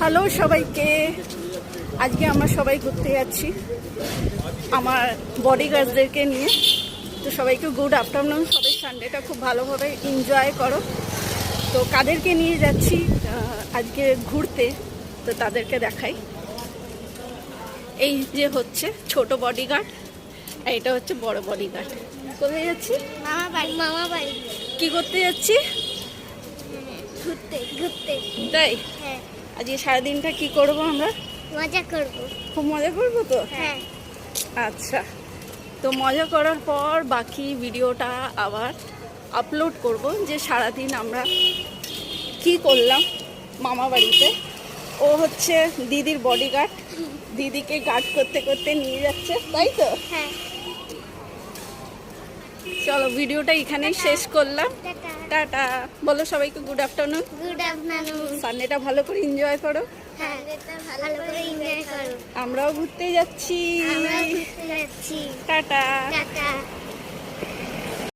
Hello সবাইকে, আজকে আমরা সবাই ঘুরতে যাচ্ছি আমার বডিগার্ডদেরকে নিয়ে। তো সবাইকে গুড আফটারনুন। সবাই সানডেটা খুব ভালোভাবে এনজয় করো। তো কাদেরকে নিয়ে যাচ্ছি আজকে ঘুরতে, তো তাদেরকে দেখাই। এই যে হচ্ছে ছোট বডিগার্ড, আর এটা হচ্ছে বড় বডিগার্ড। কোথায় যাচ্ছি? মামা বাড়ি। মামা বাড়ি কি করতে যাচ্ছি? ঘুরতে ঘুরতে। তাই হ্যাঁ, আজকে সারাদিনটা কি করব আমরা? মজা করবো। খুব মজা করবো তো। হ্যাঁ, আচ্ছা, তো মজা করার পর বাকি ভিডিওটা আবার আপলোড করব, যে সারাদিন আমরা কি করলাম মামা বাড়িতে। ও হচ্ছে দিদির বডিগার্ড, দিদিকে গার্ড করতে করতে নিয়ে যাচ্ছে, তাই তো? হ্যাঁ। চলো ভিডিওটা এখানেই শেষ করলাম। টাটা। টাটা বলো সবাইকে গুড আফটারনুন। Good afternoon. সানডেটা ভালো করে এনজয় করো। হ্যাঁ, ভালো করে এনজয় করো। আমরাও ঘুরতে যাচ্ছি। আমরা ঘুরতে যাচ্ছি। টাটা। টাটা।